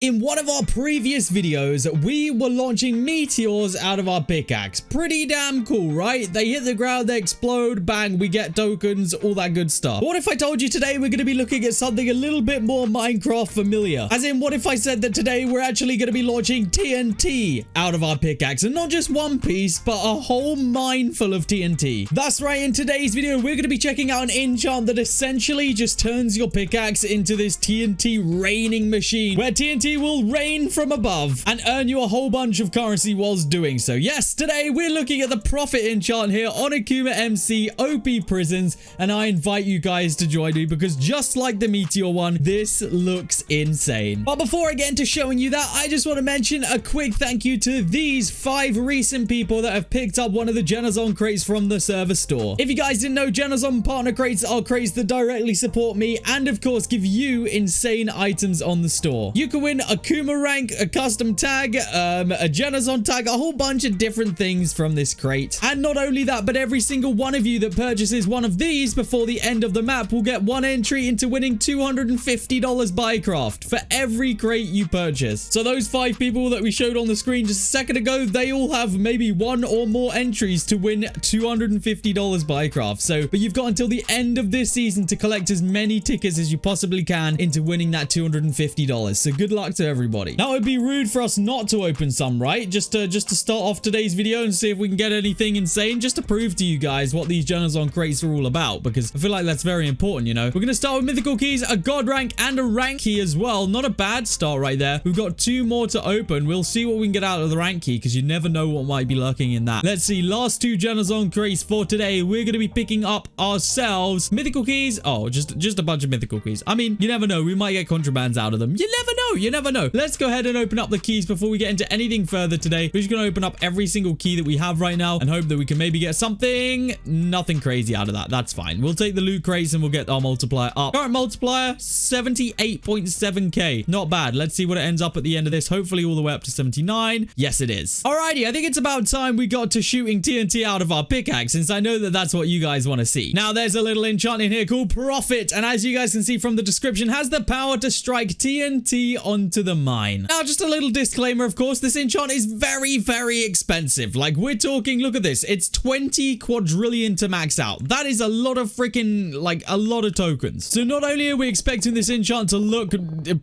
In one of our previous videos, we were launching meteors out of our pickaxe. Pretty damn cool, right? They hit the ground, they explode, bang, we get tokens, all that good stuff. What if I told you today we're going to be looking at something a little bit more Minecraft familiar? As in, what if I said that today we're actually going to be launching TNT out of our pickaxe? And not just one piece, but a whole mine full of TNT. That's right, in today's video, we're going to be checking out an enchant that essentially just turns your pickaxe into this TNT raining machine, where TNT will rain from above and earn you a whole bunch of currency whilst doing so. Yes, today we're looking at the profit enchant here on AkumaMC OP Prisons, and I invite you guys to join me because just like the meteor one, this looks insane. But before I get into showing you that, I just want to mention a quick thank you to these 5 recent people that have picked up one of the Genazon crates from the server store. If you guys didn't know, Genazon partner crates are crates that directly support me and of course give you insane items on the store. You can win Akuma rank, a custom tag, a Genazon tag, a whole bunch of different things from this crate. And not only that, but every single one of you that purchases one of these before the end of the map will get one entry into winning $250 Buycraft for every crate you purchase. So those 5 people that we showed on the screen just a second ago, they all have maybe 1 or more entries to win $250 Buycraft. So, but you've got until the end of this season to collect as many tickets as you possibly can into winning that $250. So good luck to everybody. Now, it'd be rude for us not to open some, right? Just to start off today's video and see if we can get anything insane, just to prove to you guys what these Genazon crates are all about, because I feel like that's very important, you know? We're going to start with mythical keys, a god rank, and a rank key as well. Not a bad start right there. We've got 2 more to open. We'll see what we can get out of the rank key, because you never know what might be lurking in that. Let's see. Last 2 Genazon crates for today. We're going to be picking up ourselves mythical keys. Oh, just a bunch of mythical keys. I mean, you never know. We might get contrabands out of them. You never know. You never know. Let's go ahead and open up the keys before we get into anything further today. We're just going to open up every single key that we have right now and hope that we can maybe get something. Nothing crazy out of that. That's fine. We'll take the loot crates and we'll get our multiplier up. Current multiplier, 78.7k. Not bad. Let's see what it ends up at the end of this. Hopefully all the way up to 79. Yes, it is. Alrighty, I think it's about time we got to shooting TNT out of our pickaxe, since I know that that's what you guys want to see. Now, there's a little enchant in here called Profit, and as you guys can see from the description, has the power to strike TNT onto the mine. Now, just a little disclaimer, of course, this enchant is very, very expensive. Like, we're talking, look at this. It's 20 quadrillion to max out. That is a lot of freaking, like, a lot of tokens. So not only are we expecting this enchant to look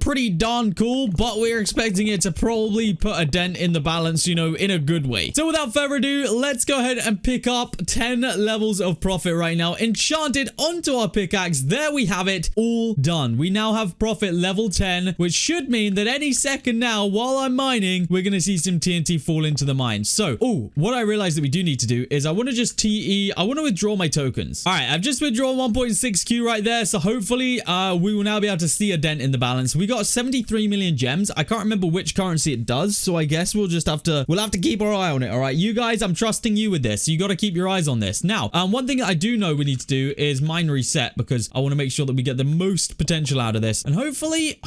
pretty darn cool, but we're expecting it to probably put a dent in the balance, you know, in a good way. So without further ado, let's go ahead and pick up 10 levels of profit right now, enchanted onto our pickaxe. There we have it, all done. We now have profit level 10, which should mean that any second now, while I'm mining, we're going to see some TNT fall into the mine. So, what I realized that we do need to do is I want to just I want to withdraw my tokens. All right, I've just withdrawn 1.6Q right there. So hopefully, we will now be able to see a dent in the balance. We got 73 million gems. I can't remember which currency it does. So I guess we'll have to keep our eye on it. All right, you guys, I'm trusting you with this. So you got to keep your eyes on this. Now, one thing I do know we need to do is mine reset, because I want to make sure that we get the most potential out of this. And hopefully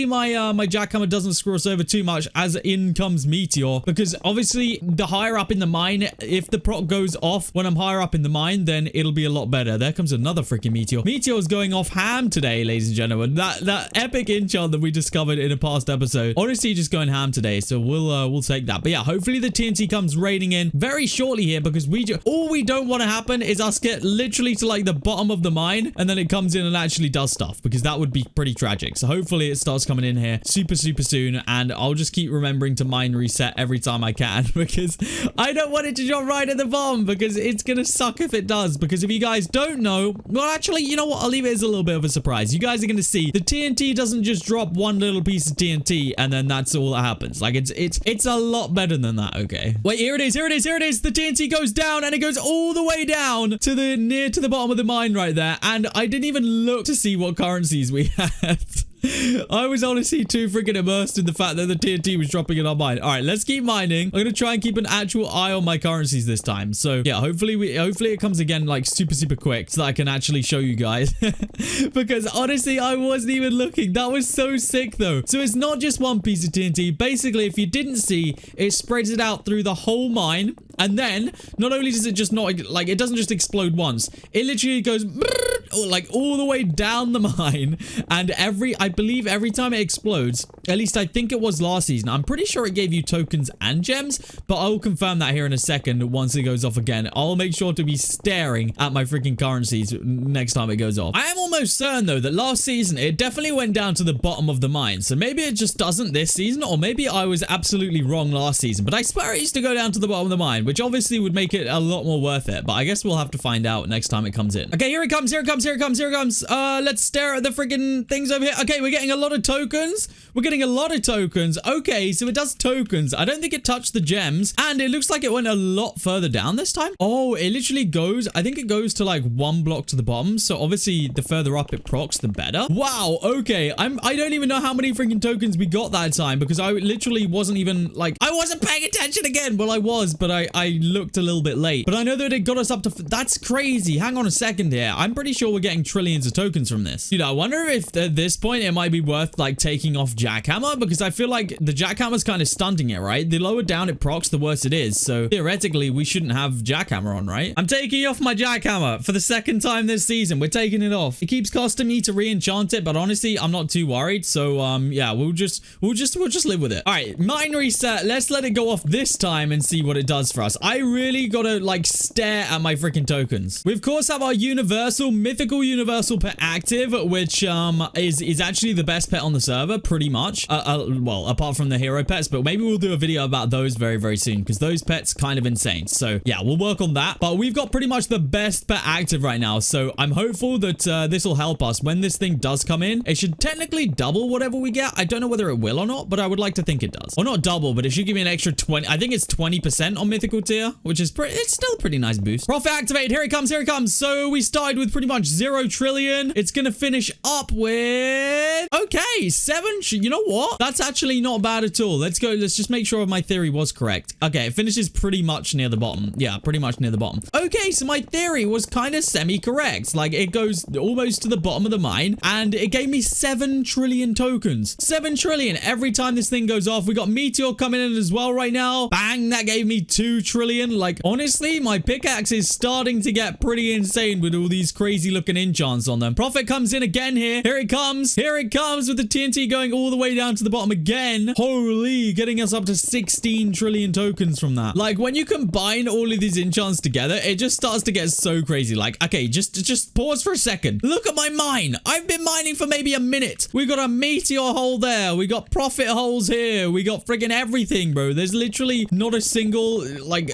my jackhammer doesn't screw us over too much as in comes meteor, because obviously the higher up in the mine, if the proc goes off when I'm higher up in the mine, then it'll be a lot better. There comes another freaking meteor. Meteor is going off ham today, ladies and gentlemen. That epic enchant that we discovered in a past episode, honestly, just going ham today. So we'll take that. But yeah, hopefully the TNT comes raining in very shortly here, because all we don't want to happen is us get literally to like the bottom of the mine and then it comes in and actually does stuff, because that would be pretty tragic. So hopefully it starts coming in here super soon, and I'll just keep remembering to mine reset every time I can, because I don't want it to drop right at the bottom, because it's gonna suck if it does. Because if you guys don't know, well, actually, you know what, I'll leave it as a little bit of a surprise. You guys are gonna see the TNT doesn't just drop one little piece of TNT and then that's all that happens. Like, it's a lot better than that. Okay, wait, here it is. The TNT goes down, and it goes all the way down to near to the bottom of the mine right there, and I didn't even look to see what currencies we had. I was honestly too freaking immersed in the fact that the TNT was dropping in our mine. All right, let's keep mining. I'm going to try and keep an actual eye on my currencies this time. So yeah, hopefully it comes again like super quick so that I can actually show you guys. Because honestly, I wasn't even looking. That was so sick though. So it's not just one piece of TNT. Basically, if you didn't see, it spreads it out through the whole mine. And then not only does it just not, like, it doesn't just explode once. It literally goes like all the way down the mine. And I believe every time it explodes, at least I think it was last season, I'm pretty sure it gave you tokens and gems, but I will confirm that here in a second once it goes off again. I'll make sure to be staring at my freaking currencies next time it goes off. I am almost certain though that last season it definitely went down to the bottom of the mine. So maybe it just doesn't this season, or maybe I was absolutely wrong last season, but I swear it used to go down to the bottom of the mine, which obviously would make it a lot more worth it, but I guess we'll have to find out next time it comes in. Okay, here it comes, here it comes, here it comes, here it comes. Let's stare at the freaking things over here. Okay, we're getting a lot of tokens. We're getting a lot of tokens. Okay, so it does tokens. I don't think it touched the gems, and it looks like it went a lot further down this time. Oh, it literally goes, I think it goes to like 1 block to the bottom, so obviously the further up it procs, the better. Wow, okay, I don't even know how many freaking tokens we got that time, because I literally wasn't even like, I wasn't paying attention again. Well, I was, but I looked a little bit late. But I know that it got us up to, that's crazy. Hang on a second here. I'm pretty sure we're getting trillions of tokens from this. Dude, I wonder if at this point it might be worth like taking off Jackhammer, because I feel like the Jackhammer's kind of stunting it, right? The lower down it procs, the worse it is. So theoretically, we shouldn't have Jackhammer on, right? I'm taking off my Jackhammer for the second time this season. We're taking it off. It keeps costing me to re-enchant it, but honestly, I'm not too worried. So yeah, we'll just live with it. All right, mine reset. Let's let it go off this time and see what it does for us. I really gotta like stare at my freaking tokens. We of course have our mythical universal pet active, which is actually the best pet on the server, pretty much. Well, apart from the hero pets, but maybe we'll do a video about those very, very soon, because those pets kind of insane. So yeah, we'll work on that. But we've got pretty much the best pet active right now, so I'm hopeful that this will help us when this thing does come in. It should technically double whatever we get. I don't know whether it will or not, but I would like to think it does. Or not double, but it should give me an extra 20. I think it's 20% on mythical tier, which is it's still a pretty nice boost. Profit activate. Here it comes. Here it comes. So we started with pretty much 0 trillion. It's gonna finish up with, okay, 7. You know what? That's actually not bad at all. Let's go. Let's just make sure my theory was correct. Okay, it finishes pretty much near the bottom. Yeah, pretty much near the bottom. Okay, so my theory was kind of semi-correct. Like, it goes almost to the bottom of the mine, and it gave me 7 trillion tokens. 7 trillion every time this thing goes off. We got Meteor coming in as well right now. Bang, that gave me 2 trillion. Like, honestly, my pickaxe is starting to get pretty insane with all these crazy looking enchants on them. Profit comes in again here. Here it comes. Here it comes with the TNT going all the way down to the bottom again. Holy, getting us up to 16 trillion tokens from that. Like, when you combine all of these enchants together, it just starts to get so crazy. Like, okay, just pause for a second. Look at my mine. I've been mining for maybe a minute. We got a meteor hole there. We got profit holes here. We got friggin' everything, bro. There's literally not a single, like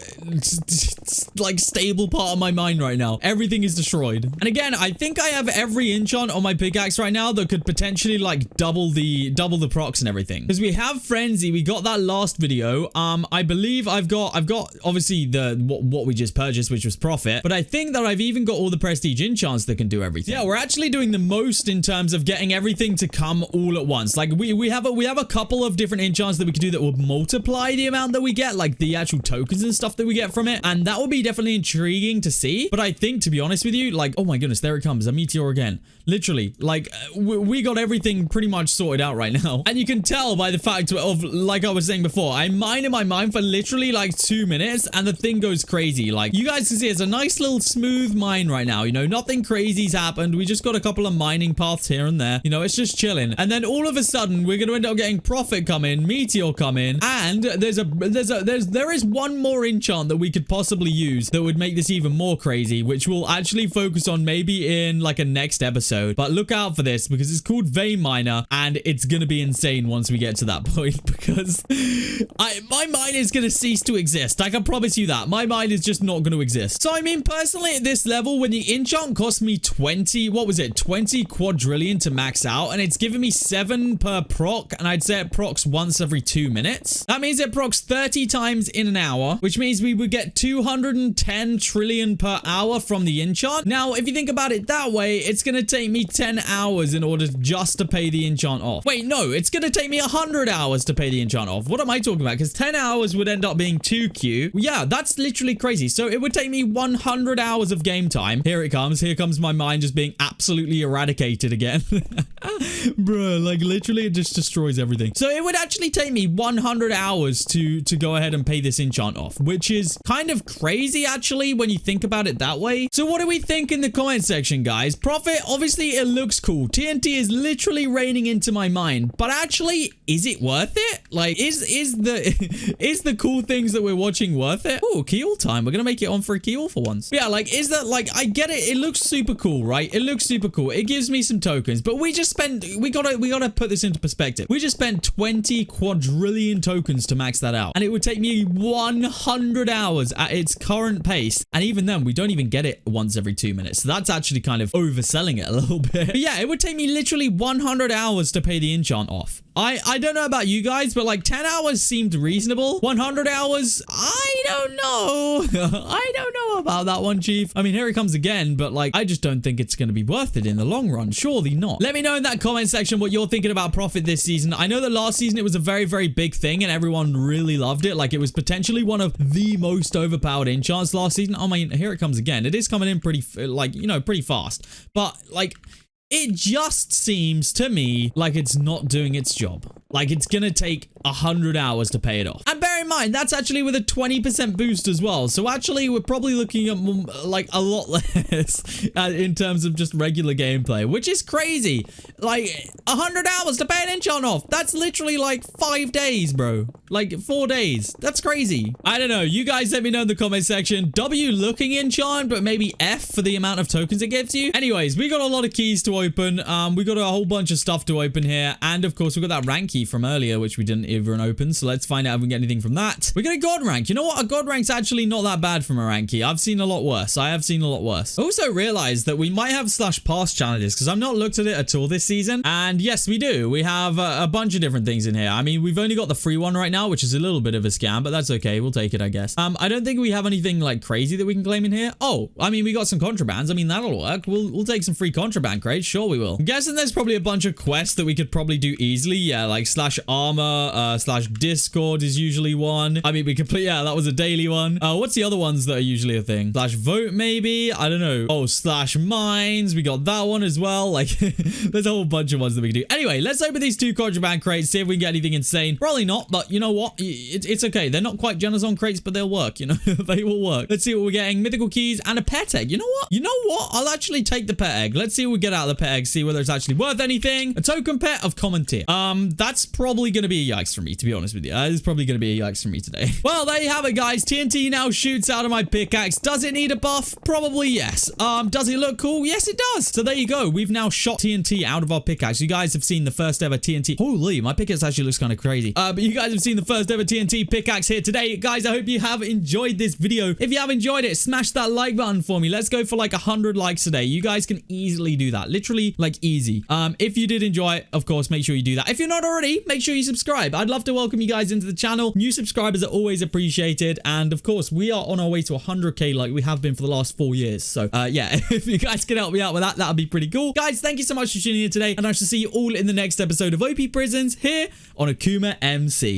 stable part of my mine right now. Everything is destroyed. And again, I think I have every enchant on my pickaxe right now that could potentially like double the procs and everything. Because we have Frenzy. We got that last video. I believe I've got obviously what we just purchased, which was profit. But I think that I've even got all the prestige enchants that can do everything. Yeah, we're actually doing the most in terms of getting everything to come all at once. Like we have a couple of different enchants that we could do that will multiply the amount that we get, like the actual tokens and stuff that we get from it. And that will be definitely intriguing to see. But I think, to be honest with you, like, oh my goodness, there it comes, a meteor again. Literally, like, we got everything pretty much sorted out right now. And you can tell by the fact of, like I was saying before, I mine in my mine for literally like 2 minutes and the thing goes crazy. Like, you guys can see it's a nice little smooth mine right now. You know, nothing crazy's happened. We just got a couple of mining paths here and there. You know, it's just chilling. And then all of a sudden, we're going to end up getting profit come in, meteor come in, and there is one more enchant that we could possibly use that would make this even more crazy, which we'll actually focus on maybe in like a next episode. But look out for this, because it's called Vein Miner, and it's gonna be insane once we get to that point, because my mine is gonna cease to exist. I can promise you that. My mine is just not gonna exist. So I mean, personally, at this level, when the enchant cost me 20 quadrillion to max out, and it's giving me 7 per proc, and I'd say it procs once every 2 minutes. That means it procs 30 times in an hour, which means we would get 210 trillion per hour from the enchant. Now, if you think about it that way, it's gonna take me 10 hours in order just to pay the enchant off. Wait, no, it's gonna take me 100 hours to pay the enchant off. What am I talking about? Because 10 hours would end up being 2Q. Yeah, that's literally crazy. So it would take me 100 hours of game time. Here it comes. Here comes my mind just being absolutely eradicated again. Bro, like literally it just destroys everything. So it would actually take me 100 hours to go ahead and pay this enchant off, which is kind of crazy actually when you think about it that way. So what do we think in the comments section, guys. Profit, obviously, it looks cool. TNT is literally raining into my mind. But actually, is it worth it? Like, is the cool things that we're watching worth it? Oh, Keel time. We're gonna make it on for a Keel for once. Yeah, like, is that, like, I get it. It looks super cool, right? It looks super cool. It gives me some tokens. But we just spent, we gotta put this into perspective. We just spent 20 quadrillion tokens to max that out. And it would take me 100 hours at its current pace. And even then, we don't even get it once every 2 minutes. So that's actually kind of overselling it a little bit. But yeah, it would take me literally 100 hours to pay the enchant off. I don't know about you guys, but like 10 hours seemed reasonable. 100 hours, I don't know. I don't know about that one, Chief. I mean, here it comes again, but like, I just don't think it's going to be worth it in the long run. Surely not. Let me know in that comment section what you're thinking about profit this season. I know that last season it was a very, very big thing and everyone really loved it. Like, it was potentially one of the most overpowered enchants last season. I mean, here it comes again. It is coming in pretty, like, you know, pretty fast. But like, it just seems to me like it's not doing its job. Like, it's gonna take 100 hours to pay it off. And bear in mind, that's actually with a 20% boost as well. So actually, we're probably looking at like a lot less in terms of just regular gameplay, which is crazy. Like, 100 hours to pay an enchant off. That's literally like 5 days, bro. Like 4 days. That's crazy. I don't know. You guys let me know in the comment section. W looking enchant, but maybe F for the amount of tokens it gives you. Anyways, we got a lot of keys to open. We got a whole bunch of stuff to open here. And of course, we got that rank key from earlier, which we didn't even open. So let's find out if we can get anything from that. We got a god rank. You know what? A god rank's actually not that bad from a rank key. I've seen a lot worse. I have seen a lot worse. I also realized that we might have /pass challenges because I've not looked at it at all this season. And yes, we do. We have a bunch of different things in here. I mean, we've only got the free one right now, which is a little bit of a scam, but that's okay. We'll take it, I guess. I don't think we have anything like crazy that we can claim in here. Oh, I mean, we got some contrabands. I mean, that'll work. We'll take some free contraband crates. Sure, we will. I'm guessing there's probably a bunch of quests that we could probably do easily. Yeah, like /armor, /discord is usually one. I mean, we could put, yeah, that was a daily one. What's the other ones that are usually a thing? /vote maybe? I don't know. Oh, /mines. We got that one as well. Like, there's a whole bunch of ones that we can do. Anyway, let's open these 2 contraband crates, see if we can get anything insane. Probably not, but you know what? It's okay. They're not quite Genazon crates, but they'll work, you know? They will work. Let's see what we're getting. Mythical keys and a pet egg. You know what? You know what? I'll actually take the pet egg. Let's see what we get out of the pet egg, see whether it's actually worth anything. A token pet of common tier. That's probably going to be a yikes for me, to be honest with you. That is probably going to be a yikes for me today. Well, there you have it, guys. TNT now shoots out of my pickaxe. Does it need a buff? Probably yes. Does it look cool? Yes, it does. So there you go. We've now shot TNT out of our pickaxe. You guys have seen the first ever TNT. Holy, my pickaxe actually looks kind of crazy. But you guys have seen the first ever TNT pickaxe here today. Guys, I hope you have enjoyed this video. If you have enjoyed it, smash that like button for me. Let's go for like 100 likes today. You guys can easily do that. Literally, like, easy. If you did enjoy it, of course, make sure you do that. If you're not already, make sure you subscribe. I'd love to welcome you guys into the channel. New subscribers are always appreciated. And of course, we are on our way to 100k like we have been for the last 4 years. So yeah, if you guys can help me out with that, that'd be pretty cool. Guys, thank you so much for tuning in today. And I shall see you all in the next episode of OP Prisons here on AkumaMC.